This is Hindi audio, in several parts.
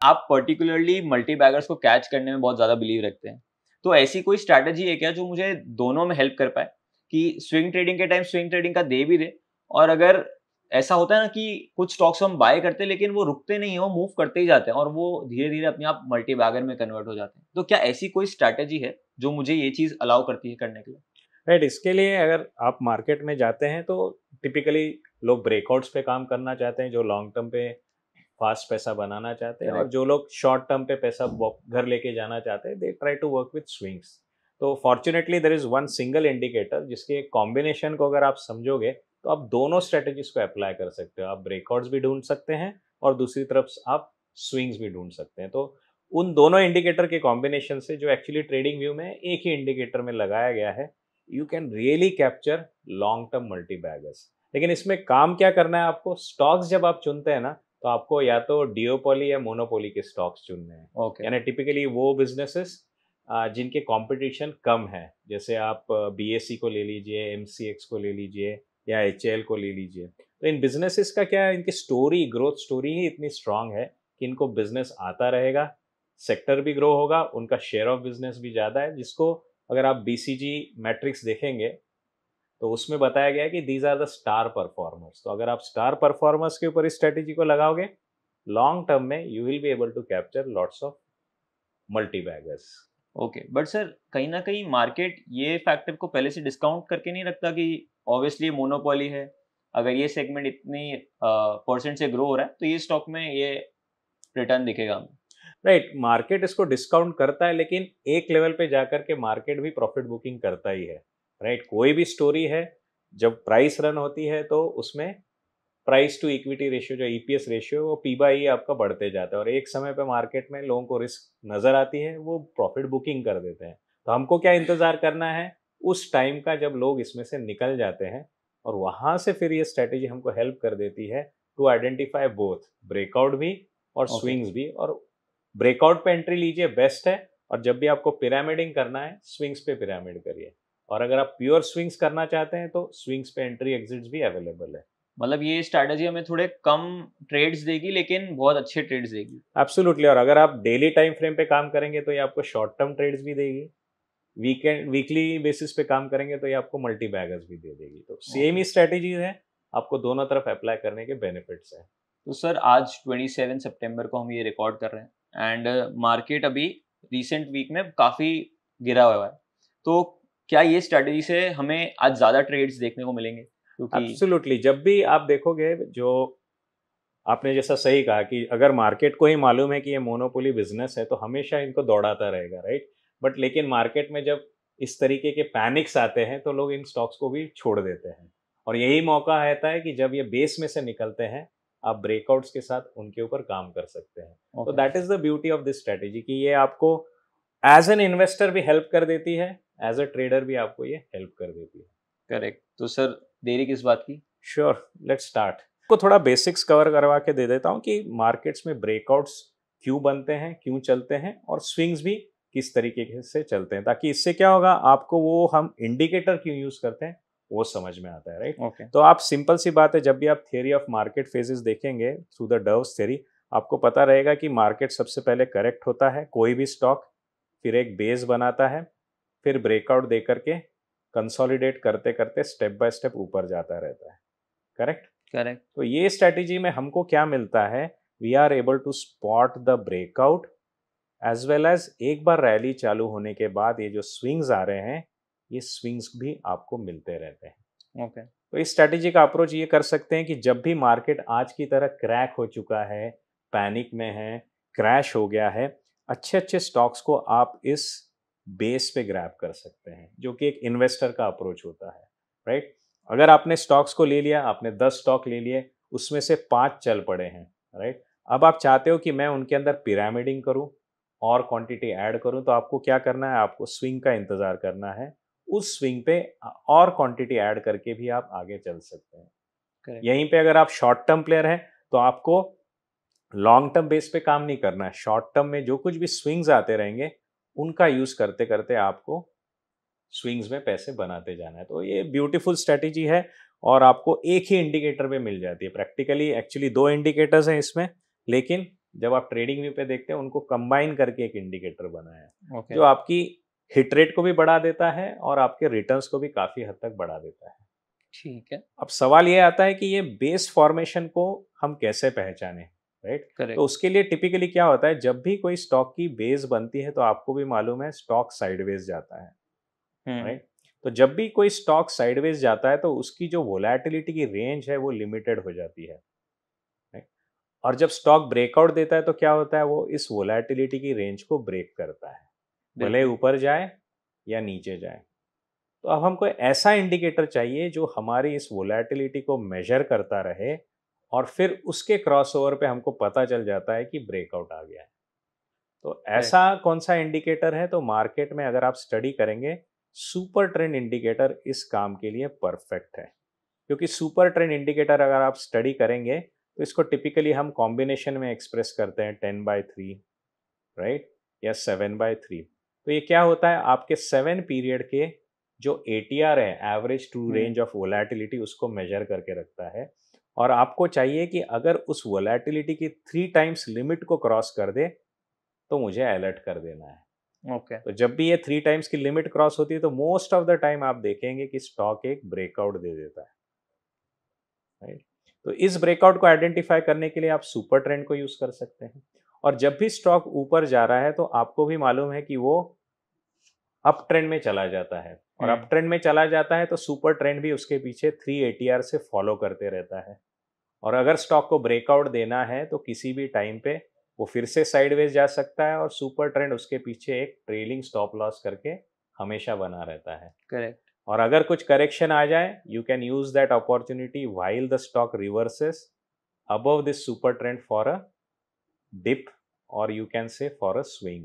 आप पर्टिकुलरली मल्टी बैगर्स को कैच करने में बहुत ज़्यादा बिलीव रखते हैं। तो ऐसी कोई स्ट्रैटेजी है क्या जो मुझे दोनों में हेल्प कर पाए कि स्विंग ट्रेडिंग के टाइम स्विंग ट्रेडिंग का दे भी दे, और अगर ऐसा होता है ना कि कुछ स्टॉक्स हम बाय करते हैं लेकिन वो रुकते नहीं हैं, वो मूव करते ही जाते हैं और वो धीरे-धीरे अपने आप मल्टी बैगर में कन्वर्ट हो जाते हैं। तो क्या ऐसी कोई स्ट्रैटेजी है जो मुझे ये चीज़ अलाउ करती है करने के लिए? राइट, इसके लिए अगर आप मार्केट में जाते हैं तो टिपिकली लोग ब्रेकआउट्स पे काम करना चाहते हैं, जो लॉन्ग टर्म पे फास्ट पैसा बनाना चाहते हैं, और करेक्ट। जो लोग शॉर्ट टर्म पे पैसा घर लेके जाना चाहते हैं, they try to work with swings. तो fortunately there is one single indicator जिसके कॉम्बिनेशन को अगर आप समझोगे तो आप दोनों स्ट्रेटेजीज को अप्लाई कर सकते हो। आप ब्रेकआउट्स भी ढूंढ सकते हैं और दूसरी तरफ आप स्विंग्स भी ढूंढ सकते हैं। तो उन दोनों इंडिकेटर के कॉम्बिनेशन से, जो एक्चुअली ट्रेडिंग व्यू में एक ही इंडिकेटर में लगाया गया है, you can really capture long term multi beggars. लेकिन इसमें काम क्या करना है आपको, स्टॉक्स जब आप चुनते हैं ना, तो आपको या तो डिओपोली या मोनोपोली के स्टॉक्स चुनने हैं। ओके। यानी टिपिकली वो बिजनेसेस जिनके कंपटीशन कम है, जैसे आप बीएससी को ले लीजिए, एमसीएक्स को ले लीजिए, या एचएएल को ले लीजिए। तो इन बिजनेसेस का क्या है, इनकी स्टोरी, ग्रोथ स्टोरी ही इतनी स्ट्रांग है कि इनको बिजनेस आता रहेगा, सेक्टर भी ग्रो होगा, उनका शेयर ऑफ बिजनेस भी ज़्यादा है, जिसको अगर आप बीसीजी मैट्रिक्स देखेंगे तो उसमें बताया गया है कि these are the star performers. तो अगर आप स्टार परफॉर्मर्स के ऊपर इस स्ट्रेटेजी को लगाओगे, लॉन्ग टर्म में you will be able to capture lots of multibaggers. Okay, but sir कहीं न कहीं मार्केट ये फैक्टर को पहले से डिस्काउंट करके नहीं रखता कि ऑब्वियसली मोनोपोली है, अगर ये सेगमेंट इतनी परसेंट से ग्रो हो रहा है, तो ये स्टॉक में ये रिटर्न दिखेगा हमें। राइट, मार्केट इसको डिस्काउंट करता है, लेकिन एक लेवल पे जाकर के मार्केट भी प्रॉफिट बुकिंग करता ही है। राइट, कोई भी स्टोरी है, जब प्राइस रन होती है तो उसमें प्राइस टू इक्विटी रेशियो, जो ईपीएस रेशियो है, वो पी बाई ई आपका बढ़ते जाता है, और एक समय पे मार्केट में लोगों को रिस्क नजर आती है, वो प्रॉफिट बुकिंग कर देते हैं। तो हमको क्या इंतजार करना है, उस टाइम का जब लोग इसमें से निकल जाते हैं, और वहां से फिर ये स्ट्रेटेजी हमको हेल्प कर देती है टू आइडेंटिफाई बोथ ब्रेकआउट भी और ओके। स्विंग्स भी। और ब्रेकआउट पे एंट्री लीजिए, बेस्ट है। और जब भी आपको पिरामिडिंग करना है, स्विंग्स पे पिरामिड करिए। और अगर आप प्योर स्विंग्स करना चाहते हैं तो स्विंग्स पे एंट्री एग्जिट्स भी अवेलेबल है। मतलब ये स्ट्रैटेजी हमें थोड़े कम ट्रेड्स देगी लेकिन बहुत अच्छे ट्रेड्स देगी। एब्सोल्युटली। और अगर आप डेली टाइम फ्रेम पे काम करेंगे तो ये आपको शॉर्ट टर्म ट्रेड्स भी देगी, वीकेंड वीकली बेसिस पे काम करेंगे तो ये आपको मल्टी बैगर्स भी दे देगी। तो सेम ओके। ही स्ट्रेटेजी है, आपको दोनों तरफ अप्लाई करने के बेनिफिट्स हैं। तो सर आज 27 सितंबर को हम ये रिकॉर्ड कर रहे हैं एंड मार्केट अभी रिसेंट वीक में काफ़ी गिरा हुआ है। तो क्या ये स्ट्रैटेजी से हमें आज ज़्यादा ट्रेड्स देखने को मिलेंगे? क्योंकि एब्सोल्युटली, जब भी आप देखोगे, जो आपने जैसा सही कहा कि अगर मार्केट को ही मालूम है कि ये मोनोपोली बिजनेस है तो हमेशा इनको दौड़ाता रहेगा, राइट। बट लेकिन मार्केट में जब इस तरीके के पैनिक्स आते हैं तो लोग इन स्टॉक्स को भी छोड़ देते हैं, और यही मौका रहता है कि जब ये बेस में से निकलते हैं, आप ब्रेकआउट्स के साथ उनके ऊपर काम कर सकते हैं। तो okay. That is the beauty of this strategy कि ये आपको एज एन इन्वेस्टर भी हेल्प कर देती है, एज अ ट्रेडर भी आपको ये हेल्प कर देती है। करेक्ट। तो सर देरी किस बात की? Sure, let's start. को थोड़ा बेसिक्स कवर करवा के दे देता हूँ कि मार्केट्स में ब्रेकआउट्स क्यों बनते हैं, क्यों चलते हैं, और स्विंग्स भी किस तरीके से चलते हैं, ताकि इससे क्या होगा, आपको वो हम इंडिकेटर क्यों यूज करते हैं वो समझ में आता है, राइट। ओके। तो आप सिंपल सी बात है, जब भी आप थियरी ऑफ मार्केट फेजेस देखेंगे थ्रू द डर्व्स थ्योरी, आपको पता रहेगा कि मार्केट सबसे पहले करेक्ट होता है, कोई भी स्टॉक, फिर एक बेस बनाता है, फिर ब्रेकआउट दे करके कंसोलिडेट करते करते स्टेप बाय स्टेप ऊपर जाता रहता है। करेक्ट। करेक्ट। तो ये स्ट्रेटेजी में हमको क्या मिलता है, we are able to spot the breakout as well as एक बार रैली चालू होने के बाद ये जो स्विंग्स आ रहे हैं, ये स्विंग्स भी आपको मिलते रहते हैं। ओके। तो इस स्ट्रेटेजी का अप्रोच ये कर सकते हैं कि जब भी मार्केट आज की तरह क्रैक हो चुका है, पैनिक में है, क्रैश हो गया है, अच्छे अच्छे स्टॉक्स को आप इस बेस पे ग्रैब कर सकते हैं, जो कि एक इन्वेस्टर का अप्रोच होता है, राइट। अगर आपने स्टॉक्स को ले लिया, आपने 10 स्टॉक ले लिए, उसमें से 5 चल पड़े हैं, राइट। अब आप चाहते हो कि मैं उनके अंदर पिरामिडिंग करूं और क्वांटिटी ऐड करूं, तो आपको क्या करना है, आपको स्विंग का इंतजार करना है। उस स्विंग पे और क्वांटिटी ऐड करके भी आप आगे चल सकते हैं। करेक्ट। यहीं पे अगर आप शॉर्ट टर्म प्लेयर हैं तो आपको लॉन्ग टर्म बेस पे काम नहीं करना है। शॉर्ट टर्म में जो कुछ भी स्विंग्स आते रहेंगे, उनका यूज करते करते आपको स्विंग्स में पैसे बनाते जाना है। तो ये ब्यूटीफुल स्ट्रेटेजी है, और आपको एक ही इंडिकेटर पे मिल जाती है। प्रैक्टिकली एक्चुअली 2 इंडिकेटर्स हैं इसमें, लेकिन जब आप ट्रेडिंग व्यू पे देखते हैं उनको कंबाइन करके एक इंडिकेटर बना है ओके। जो आपकी हिट रेट को भी बढ़ा देता है और आपके रिटर्न्स को भी काफ़ी हद तक बढ़ा देता है। ठीक है। अब सवाल ये आता है कि ये बेस फॉर्मेशन को हम कैसे पहचानें, राइट? तो करेक्ट। उसके लिए टिपिकली क्या होता है, जब भी कोई स्टॉक की बेस बनती है तो आपको भी मालूम है स्टॉक साइडवेज जाता है, हम्म। राइट? तो जब भी कोई स्टॉक साइडवेज जाता है तो उसकी जो वोलेटिलिटी की रेंज है वो लिमिटेड हो जाती है, राइट? और जब स्टॉक ब्रेकआउट देता है तो क्या होता है, वो इस वोलेटिलिटी की रेंज को ब्रेक करता है, भले बिल्कुल। ऊपर जाए या नीचे जाए। तो अब हमको ऐसा इंडिकेटर चाहिए जो हमारी इस वोलेटिलिटी को मेजर करता रहे और फिर उसके क्रॉसओवर पे हमको पता चल जाता है कि ब्रेकआउट आ गया है। तो करेक्ट। ऐसा कौन सा इंडिकेटर है, तो मार्केट में अगर आप स्टडी करेंगे, सुपर ट्रेंड इंडिकेटर इस काम के लिए परफेक्ट है। क्योंकि सुपर ट्रेंड इंडिकेटर अगर आप स्टडी करेंगे तो इसको टिपिकली हम कॉम्बिनेशन में एक्सप्रेस करते हैं 10/3, राइट, या 7/3। तो ये क्या होता है, आपके 7 पीरियड के जो एटीआर है, average true hmm. Range of volatility, उसको मेजर करके रखता है। और आपको चाहिए कि अगर उस वोलेटिलिटी की 3 टाइम्स लिमिट को क्रॉस कर दे तो मुझे अलर्ट कर देना है। ओके। तो जब भी ये 3 टाइम्स की लिमिट क्रॉस होती है तो मोस्ट ऑफ द टाइम आप देखेंगे कि स्टॉक एक ब्रेकआउट दे देता है, राइट? तो इस ब्रेकआउट को आइडेंटिफाई करने के लिए आप सुपर ट्रेंड को यूज कर सकते हैं। और जब भी स्टॉक ऊपर जा रहा है तो आपको भी मालूम है कि वो अप ट्रेंड में चला जाता है, और अप हम्म। ट्रेंड में चला जाता है तो सुपर ट्रेंड भी उसके पीछे 3 ATR से फॉलो करते रहता है। और अगर स्टॉक को ब्रेकआउट देना है तो किसी भी टाइम पे वो फिर से साइडवेज जा सकता है और सुपर ट्रेंड उसके पीछे एक ट्रेलिंग स्टॉप लॉस करके हमेशा बना रहता है। करेक्ट। और अगर कुछ करेक्शन आ जाए, you can use that opportunity while the stock reverses above this super trend for a dip, or you can say for a swing,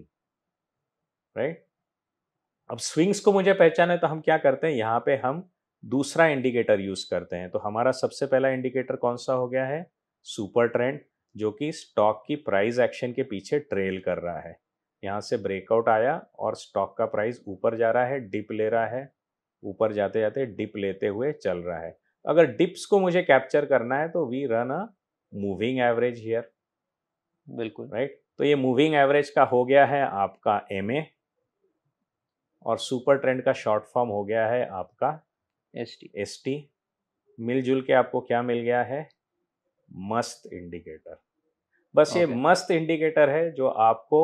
right? अब स्विंग्स को मुझे पहचाना है तो हम क्या करते हैं, यहाँ पे हम दूसरा इंडिकेटर यूज करते हैं। तो हमारा सबसे पहला इंडिकेटर कौन सा हो गया है, सुपर ट्रेंड, जो कि स्टॉक की प्राइस एक्शन के पीछे ट्रेल कर रहा है। यहाँ से ब्रेकआउट आया और स्टॉक का प्राइस ऊपर जा रहा है, डिप ले रहा है, ऊपर जाते जाते डिप लेते हुए चल रहा है। अगर डिप्स को मुझे कैप्चर करना है तो we run a moving average here, बिल्कुल। राइट? तो ये मूविंग एवरेज का हो गया है आपका एमए, और सुपर ट्रेंड का शॉर्ट फॉर्म हो गया है आपका एसटी। एसटी। मिलजुल के आपको क्या मिल गया है, मस्त इंडिकेटर। बस ये ओके। मस्त इंडिकेटर है जो आपको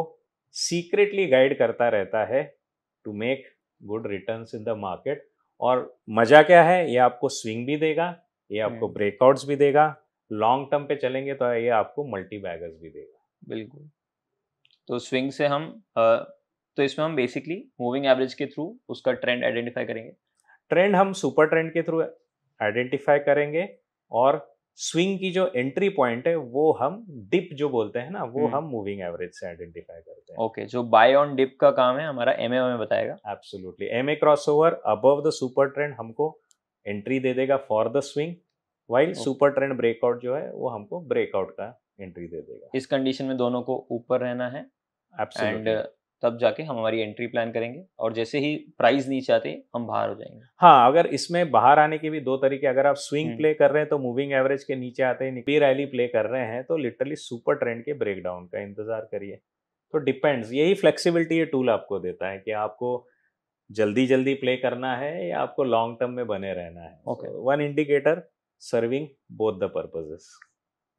सीक्रेटली गाइड करता रहता है to make good returns in the market. और मजा क्या है, ये आपको स्विंग भी देगा, ये आपको हम्म। ब्रेकआउट्स भी देगा, लॉन्ग टर्म पे चलेंगे तो ये आपको मल्टी बैगर्स भी देगा। बिल्कुल। तो स्विंग से हम तो इसमें हम बेसिकली मूविंग एवरेज के थ्रू उसका ट्रेंड आइडेंटिफाई करेंगे। ट्रेंड हम सुपर ट्रेंड के थ्रू आइडेंटिफाई करेंगे, और स्विंग की जो एंट्री पॉइंट है वो हम डिप जो बोलते हैं ना, वो हम मूविंग एवरेज से आइडेंटिफाई करते हैं। ओके, जो बाय ऑन डिप का काम है हमारा एमए में बताएगा। Absolutely, MA crossover above the super trend हमको एंट्री दे देगा for the swing, while okay. Super trend breakout जो है वो हमको ब्रेकआउट का एंट्री दे देगा। इस कंडीशन में दोनों को ऊपर रहना है एंड एब्सोल्युटली। तब जाके हम हमारी एंट्री प्लान करेंगे, और जैसे ही प्राइस नीचे आते ही हम बाहर हो जाएंगे। हाँ, अगर इसमें बाहर आने के भी दो तरीके, अगर आप स्विंग हम्म। प्ले कर रहे हैं तो मूविंग एवरेज के नीचे आते ही निकली रैली प्ले कर रहे हैं तो लिटरली सुपर ट्रेंड के ब्रेकडाउन का इंतजार करिए। तो डिपेंड्स, यही फ्लेक्सिबिलिटी ये टूल आपको देता है कि आपको जल्दी जल्दी प्ले करना है या आपको लॉन्ग टर्म में बने रहना है। Okay. One indicator serving both the purposes.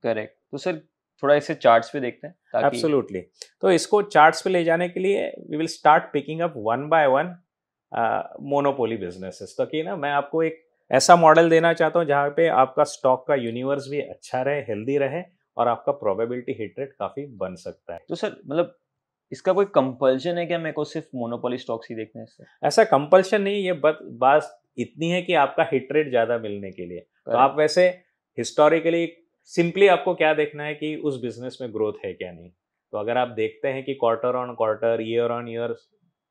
Correct. तो सर थोड़ा इसे चार्ट्स पे देखते हैं ताकि। एब्सोल्युटली। तो इसको चार्ट्स पे ले जाने के लिए we will start picking up one by one monopoly businesses. तो कि ना, मैं आपको एक ऐसा मॉडल देना चाहता हूँ जहाँ पे आपका स्टॉक का यूनिवर्स भी अच्छा रहे, हेल्दी रहे, और आपका प्रोबेबिलिटी हिट रेट काफी बन सकता है। तो सर मतलब इसका कोई कंपल्शन है क्या, मेरे को सिर्फ मोनोपोली स्टॉक्स ही देखने हैं इससे? ऐसा कंपल्शन नहीं, ये बात इतनी है कि आपका हिट रेट ज्यादा मिलने के लिए तो आप करेक्ट। वैसे हिस्टोरिकली सिंपली आपको क्या देखना है कि उस बिजनेस में ग्रोथ है क्या नहीं। तो अगर आप देखते हैं कि quarter on quarter, year on year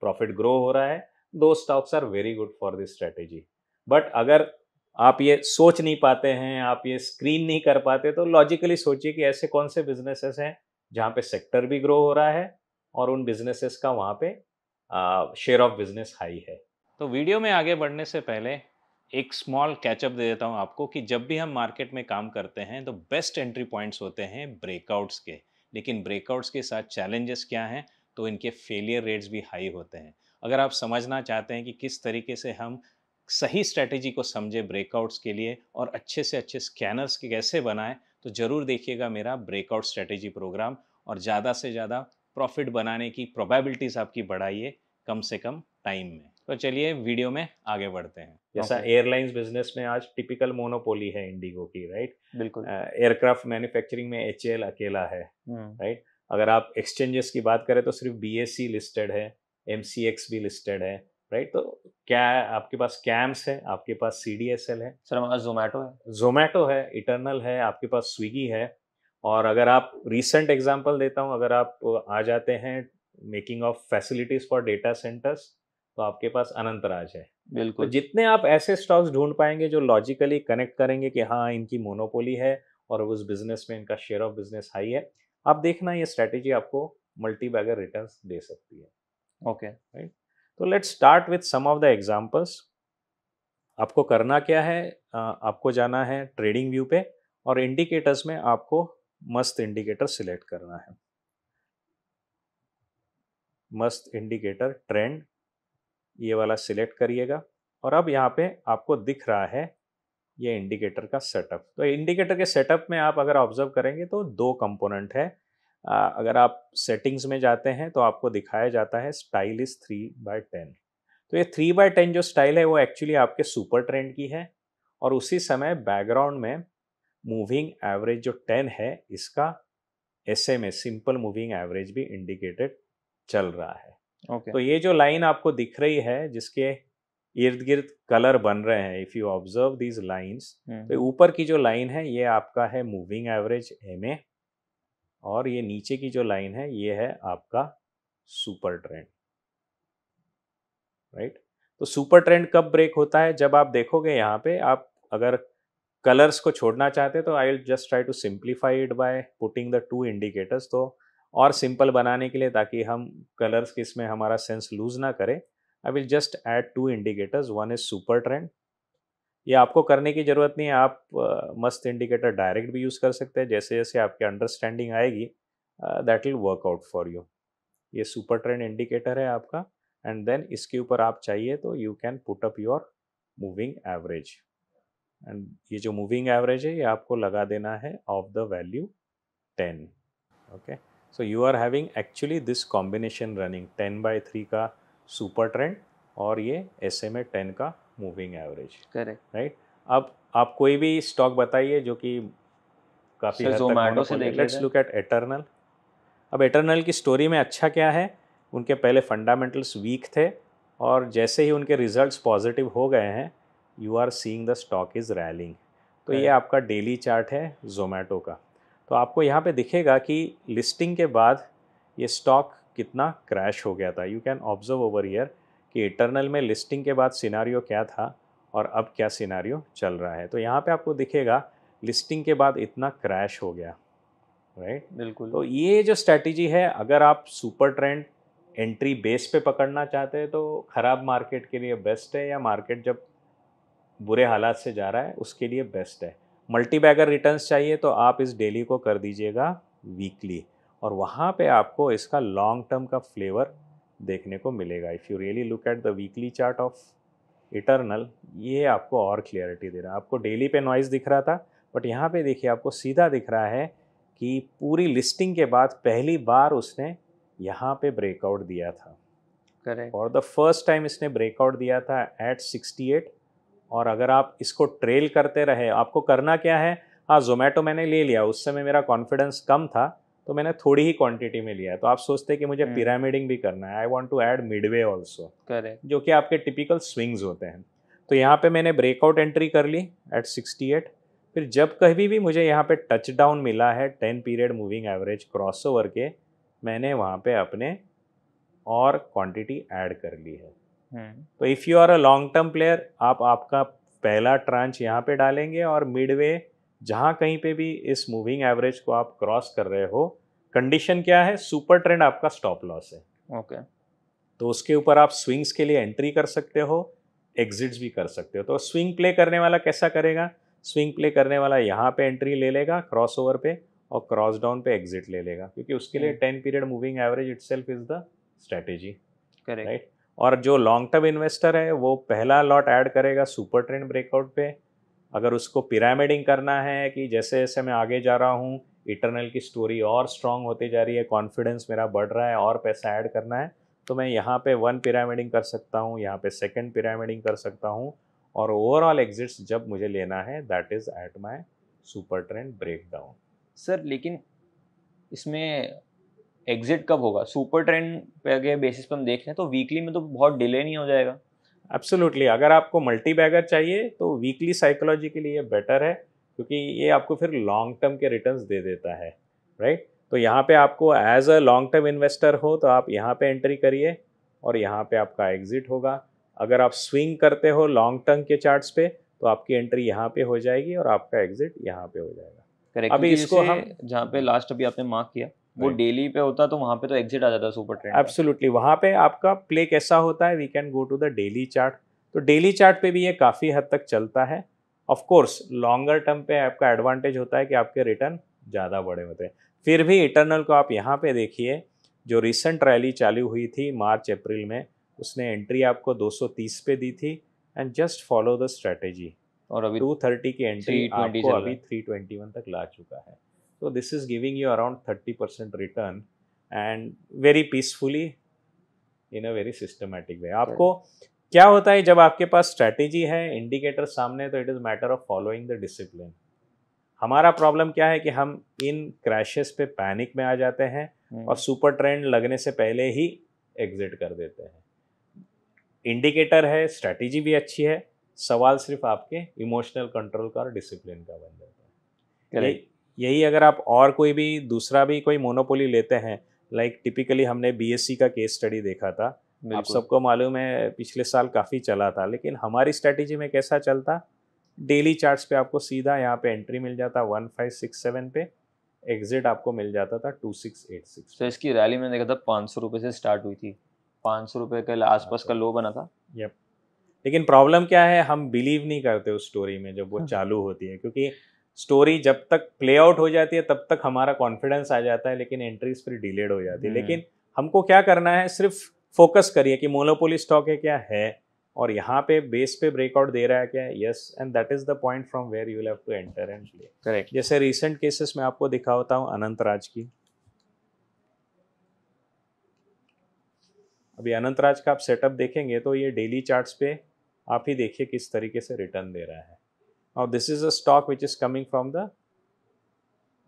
profit grow हो रहा है, दो stocks are very good for this strategy. But अगर आप ये सोच नहीं पाते हैं, आप ये स्क्रीन नहीं कर पाते, तो लॉजिकली सोचिए कि ऐसे कौन से बिजनेसेस हैं जहाँ पे सेक्टर भी ग्रो हो रहा है और उन बिजनेसेस का वहाँ पे शेयर ऑफ बिजनेस हाई है। तो वीडियो में आगे बढ़ने से पहले एक स्मॉल कैचअप दे देता हूँ आपको कि जब भी हम मार्केट में काम करते हैं तो बेस्ट एंट्री पॉइंट्स होते हैं ब्रेकआउट्स के, लेकिन ब्रेकआउट्स के साथ चैलेंजेस क्या हैं, तो इनके फेलियर रेट्स भी हाई होते हैं। अगर आप समझना चाहते हैं कि किस तरीके से हम सही स्ट्रैटेजी को समझे ब्रेकआउट्स के लिए और अच्छे से अच्छे स्कैनर्स के कैसे बनाएं, तो ज़रूर देखिएगा मेरा ब्रेकआउट स्ट्रैटेजी प्रोग्राम, और ज़्यादा से ज़्यादा प्रॉफिट बनाने की प्रोबेबिलिटीज़ आपकी बढ़ाइए कम से कम टाइम में। तो चलिए वीडियो में आगे बढ़ते हैं। जैसा एयरलाइंस बिजनेस में आज टिपिकल मोनोपोली है इंडिगो की, राइट? बिल्कुल। एयरक्राफ्ट मैन्युफैक्चरिंग में एचएएल अकेला है, राइट? अगर आप एक्सचेंजेस की बात करें तो सिर्फ बीएससी लिस्टेड है, एमसीएक्स भी लिस्टेड है, राइट? तो क्या आपके पास कैम्स है, आपके पास सीडीएसएल है, सर हमारे पास जोमेटो है, इटर्नल है, आपके पास स्विगी है। और अगर आप रीसेंट एग्जांपल देता हूँ, अगर आप आ जाते हैं making of facilities for data centres, तो आपके पास अनंतराज है। तो बिल्कुल। जितने आप ऐसे स्टॉक्स ढूंढ पाएंगे जो लॉजिकली कनेक्ट करेंगे कि हाँ इनकी मोनोपोली है और उस बिजनेस में इनका शेयर ऑफ बिजनेस हाई है, आप देखना ये स्ट्रैटेजी आपको मल्टी बैगर रिटर्न्स दे सकती है। ओके। राइट, तो let's start with some of the examples. आपको करना क्या है, आपको जाना है ट्रेडिंग व्यू पे और इंडिकेटर्स में आपको मस्त इंडिकेटर सिलेक्ट करना है। मस्त इंडिकेटर ट्रेंड, ये वाला सिलेक्ट करिएगा। और अब यहाँ पे आपको दिख रहा है ये इंडिकेटर का सेटअप। तो इंडिकेटर के सेटअप में आप अगर ऑब्जर्व करेंगे तो दो कंपोनेंट है। अगर आप सेटिंग्स में जाते हैं तो आपको दिखाया जाता है स्टाइल इज 3/10। तो ये 3/10 जो स्टाइल है वो एक्चुअली आपके सुपर ट्रेंड की है, और उसी समय बैकग्राउंड में मूविंग एवरेज जो 10 है इसका SMA सिंपल मूविंग एवरेज भी इंडिकेटेड चल रहा है। ओके। तो ये जो लाइन आपको दिख रही है जिसके इर्द गिर्द कलर बन रहे हैं, if you observe these lines, तो ऊपर की जो लाइन है ये आपका है मूविंग एवरेज MA, और ये नीचे की जो लाइन है ये है आपका सुपर ट्रेंड, राइट? तो सुपर ट्रेंड कब ब्रेक होता है? जब आप देखोगे यहाँ पे, आप अगर कलर्स को छोड़ना चाहते हैं तो I will just try to simplify it by putting the two indicators. तो और सिंपल बनाने के लिए, ताकि हम कलर्स के इसमें हमारा सेंस लूज ना करें, I will just add two indicators. One is super trend. ये आपको करने की ज़रूरत नहीं है, आप मस्त इंडिकेटर डायरेक्ट भी यूज़ कर सकते हैं। जैसे जैसे आपकी अंडरस्टैंडिंग आएगी that will work out for you. ये सुपर ट्रेंड इंडिकेटर है आपका, एंड देन इसके ऊपर आप चाहिए तो you can put up your moving average. And ये जो मूविंग एवरेज है ये आपको लगा देना है of the value 10। Okay, so you are having actually this combination running 10/3 का सुपर ट्रेंड और ये SMA 10 का मूविंग एवरेज। करेक्ट। राइट, अब आप कोई भी स्टॉक बताइए जो कि काफ़ी हद तक जोमेटो से मोनोपोली। देख लेट्स लेते लुक एट एटर्नल। अब एटर्नल की स्टोरी में अच्छा क्या है, उनके पहले फंडामेंटल्स वीक थे, और जैसे ही उनके रिजल्ट्स पॉजिटिव हो गए हैं, you are seeing the stock is rallying. तो ये आपका डेली चार्ट है जोमेटो का। तो आपको यहाँ पे दिखेगा कि लिस्टिंग के बाद ये स्टॉक कितना क्रैश हो गया था। You can observe over year कि इटर्नल में लिस्टिंग के बाद सिनारियो क्या था और अब क्या सिनारियो चल रहा है। तो यहाँ पे आपको दिखेगा लिस्टिंग के बाद इतना क्रैश हो गया, राइट? बिल्कुल। तो ये जो स्ट्रैटेजी है, अगर आप सुपर ट्रेंड एंट्री बेस पे पकड़ना चाहते हैं तो ख़राब मार्केट के लिए बेस्ट है, या मार्केट जब बुरे हालात से जा रहा है उसके लिए बेस्ट है। मल्टी बैगर रिटर्न्स चाहिए तो आप इस डेली को कर दीजिएगा वीकली, और वहाँ पे आपको इसका लॉन्ग टर्म का फ्लेवर देखने को मिलेगा। If you really look at the weekly chart of eternal, ये आपको और क्लियरिटी दे रहा है। आपको डेली पे नॉइज़ दिख रहा था, बट यहाँ पे देखिए आपको सीधा दिख रहा है कि पूरी लिस्टिंग के बाद पहली बार उसने यहाँ पे ब्रेकआउट दिया था। Correct. For the first time इसने ब्रेकआउट दिया था एट 68। और अगर आप इसको ट्रेल करते रहे, आपको करना क्या है, हाँ जोमेटो मैंने ले लिया, उस समय मेरा कॉन्फिडेंस कम था तो मैंने थोड़ी ही क्वांटिटी में लिया है। तो आप सोचते हैं कि मुझे पिरामिडिंग भी करना है, I want to add midway also, correct, जो कि आपके टिपिकल स्विंग्स होते हैं। तो यहाँ पे मैंने ब्रेकआउट एंट्री कर ली एट 68। फिर जब कभी भी मुझे यहाँ पे टच डाउन मिला है 10 पीरियड मूविंग एवरेज क्रॉसओवर के, मैंने वहाँ पे अपने और क्वांटिटी ऐड कर ली है। तो if you are a long term player, आप आपका पहला ट्रांच यहाँ पे डालेंगे, और मिडवे जहाँ कहीं पे भी इस मूविंग एवरेज को आप क्रॉस कर रहे हो, कंडीशन क्या है, सुपर ट्रेंड आपका स्टॉप लॉस है। ओके। तो उसके ऊपर आप स्विंग्स के लिए एंट्री कर सकते हो, एग्जिट्स भी कर सकते हो। तो स्विंग प्ले करने वाला कैसा करेगा, स्विंग प्ले करने वाला यहाँ पे एंट्री ले लेगा क्रॉसओवर पे, और क्रॉस डाउन पे एग्जिट ले लेगा, क्योंकि उसके लिए 10 period moving average itself is the strategy, correct. Right. और जो लॉन्ग टर्म इन्वेस्टर है वो पहला लॉट ऐड करेगा सुपर ट्रेंड ब्रेकआउट पे। अगर उसको पिरामिडिंग करना है कि जैसे जैसे मैं आगे जा रहा हूँ इटरनल की स्टोरी और स्ट्रांग होती जा रही है, कॉन्फिडेंस मेरा बढ़ रहा है और पैसा ऐड करना है, तो मैं यहाँ पे 1 पिरामिडिंग कर सकता हूँ, यहाँ पे 2nd पिरामिडिंग कर सकता हूँ, और ओवरऑल एग्जिट्स जब मुझे लेना है that is at my super trend breakdown. Sir लेकिन इसमें एग्जिट कब होगा? सुपर ट्रेंड पे अगर बेसिस पे हम देख रहे हैं तो वीकली में तो बहुत डिले नहीं हो जाएगा? एब्सोल्युटली, अगर आपको मल्टी बैगर चाहिए तो वीकली साइकोलॉजी के लिए बेटर है, क्योंकि ये आपको फिर लॉन्ग टर्म के रिटर्न्स दे देता है, राइट। तो यहाँ पे आपको as a long term investor हो तो आप यहाँ पे एंट्री करिए और यहाँ पे आपका एग्जिट होगा। अगर आप स्विंग करते हो लॉन्ग टर्म के चार्ट्स पे तो आपकी एंट्री यहाँ पे हो जाएगी और आपका एग्जिट यहाँ पे हो जाएगा। करेक्ट, अभी क्योंकि इसको हम जैसे जहाँ पे लास्ट अभी आपने मार्क किया वो Right. डेली पे होता तो वहाँ पे तो एग्जिट आ जाता सुपर ट्रेंड का। एब्सोल्युटली, वहाँ पे आपका प्ले कैसा होता है, we can go to the daily chart. तो डेली चार्ट पे भी ये काफ़ी हद तक चलता है। ऑफ कोर्स लॉन्गर टर्म पे आपका एडवांटेज होता है कि आपके रिटर्न ज़्यादा बड़े होते हैं। फिर भी इटरनल को आप यहाँ पे देखिए, जो रिसेंट रैली चालू हुई थी मार्च अप्रैल में, उसने एंट्री आपको 230 पे दी थी and just follow the strategy, और अभी 230 की एंट्री 320 आपको चल रहा अभी है। 321 तक ला चुका है। So this is giving you around 30% return and very peacefully in a very systematic way. आपको क्या होता है जब आपके पास स्ट्रैटेजी है, इंडिकेटर सामने, तो it is matter of following the discipline. हमारा प्रॉब्लम क्या है कि हम इन क्रैशेस पे पैनिक में आ जाते हैं और सुपर ट्रेंड लगने से पहले ही एग्जिट कर देते हैं। इंडिकेटर है, स्ट्रैटेजी भी अच्छी है, सवाल सिर्फ आपके इमोशनल कंट्रोल का और डिसिप्लिन का बन जाता है। यही अगर आप और कोई भी दूसरा भी कोई मोनोपोली लेते हैं, लाइक टिपिकली हमने बीएससी का केस स्टडी देखा था, आप सबको मालूम है पिछले साल काफ़ी चला था, लेकिन हमारी स्ट्रैटेजी में कैसा चलता, डेली चार्ट्स पे आपको सीधा यहाँ पे एंट्री मिल जाता 1567 पे, एग्जिट आपको मिल जाता था 2686। तो इसकी रैली मैंने देखा था 500 रुपये से स्टार्ट हुई थी, 500 रुपये के आसपास का लो बना था। यप, लेकिन प्रॉब्लम क्या है, हम बिलीव नहीं करते उस स्टोरी में जब वो चालू होती है, क्योंकि स्टोरी जब तक प्ले आउट हो जाती है तब तक हमारा कॉन्फिडेंस आ जाता है, लेकिन एंट्रीज फिर डिलेड हो जाती है। लेकिन हमको क्या करना है, सिर्फ फोकस करिए कि मोनोपोली स्टॉक है क्या है और यहाँ पे बेस पे ब्रेकआउट दे रहा है क्या, yes, and that is the point from where you will have to enter and play. Correct. जैसे रिसेंट केसेस में आपको दिखाता हूँ अनंतराज की। अभी अनंतराज का आप सेटअप देखेंगे तो ये डेली चार्ट्स पे आप ही देखिए किस तरीके से रिटर्न दे रहा है। Now this is a stock which is coming from the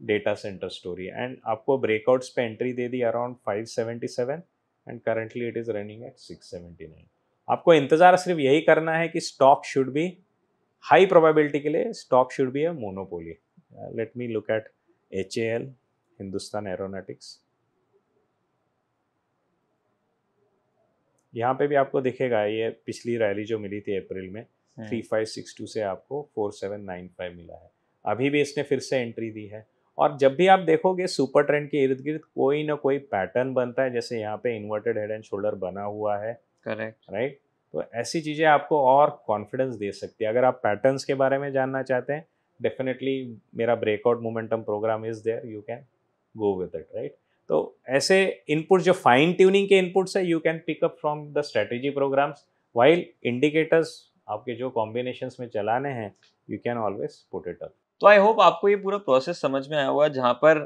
data center story and आपको breakouts पे entry they the around 577 and currently it is running at 679। आपको इंतज़ार सिर्फ यही करना है कि stock should be high probability के लिए stock should be a monopoly। Let me look at HAL, Hindustan aeronautics. यहाँ पे भी आपको दिखेगा ये पिछली रैली जो मिली थी अप्रैल में 3562 से आपको 4795 मिला है, अभी भी इसने फिर से एंट्री दी है। और जब भी आप देखोगे सुपर ट्रेंड के इर्द गिर्द कोई ना कोई पैटर्न बनता है, जैसे यहाँ पे इन्वर्टेड हेड एंड शोल्डर बना हुआ है, करेक्ट, राइट। तो ऐसी चीज़ें आपको और कॉन्फिडेंस दे सकती है। अगर आप पैटर्न्स के बारे में जानना चाहते हैं, डेफिनेटली मेरा breakout momentum program is there, you can go with it, right. तो ऐसे इनपुट जो फाइन ट्यूनिंग के इनपुट्स है you can pick up from the strategy programs, while indicators आपके जो कॉम्बिनेशंस में चलाने हैं you can always put it up. तो आई होप आपको ये पूरा प्रोसेस समझ में आया होगा, जहाँ पर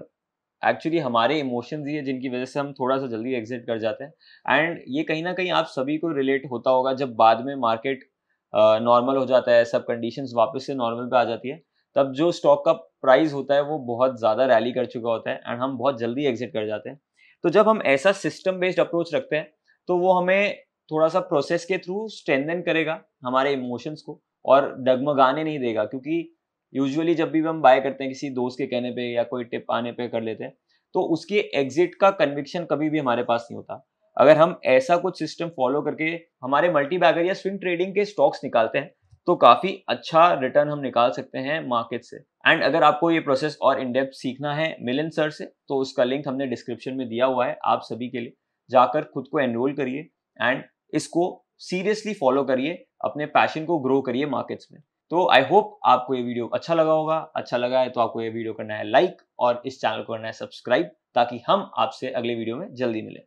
एक्चुअली हमारे इमोशंस ही है जिनकी वजह से हम थोड़ा सा जल्दी एग्जिट कर जाते हैं। एंड ये कहीं ना कहीं आप सभी को रिलेट होता होगा, जब बाद में मार्केट नॉर्मल हो जाता है, सब कंडीशंस वापस से नॉर्मल पे आ जाती है, तब जो स्टॉक का प्राइस होता है वो बहुत ज़्यादा रैली कर चुका होता है एंड हम बहुत जल्दी एग्जिट कर जाते हैं। तो जब हम ऐसा सिस्टम बेस्ड अप्रोच रखते हैं तो वो हमें थोड़ा सा प्रोसेस के थ्रू स्ट्रेंथन करेगा हमारे इमोशंस को और डगमगाने नहीं देगा, क्योंकि यूजुअली जब भी हम बाय करते हैं किसी दोस्त के कहने पे या कोई टिप आने पे कर लेते हैं, तो उसके एग्जिट का कन्विक्शन कभी भी हमारे पास नहीं होता। अगर हम ऐसा कुछ सिस्टम फॉलो करके हमारे मल्टी बैगर या स्विंग ट्रेडिंग के स्टॉक्स निकालते हैं तो काफी अच्छा रिटर्न हम निकाल सकते हैं मार्केट से। एंड अगर आपको ये प्रोसेस और इन डेप्थ सीखना है मिलिंद सर से, तो उसका लिंक हमने डिस्क्रिप्शन में दिया हुआ है आप सभी के लिए, जाकर खुद को एनरोल करिए एंड इसको सीरियसली फॉलो करिए, अपने पैशन को ग्रो करिए मार्केट्स में। तो आई होप आपको ये वीडियो अच्छा लगा होगा। अच्छा लगा है तो आपको ये वीडियो करना है लाइक और इस चैनल को करना है सब्सक्राइब, ताकि हम आपसे अगले वीडियो में जल्दी मिलें।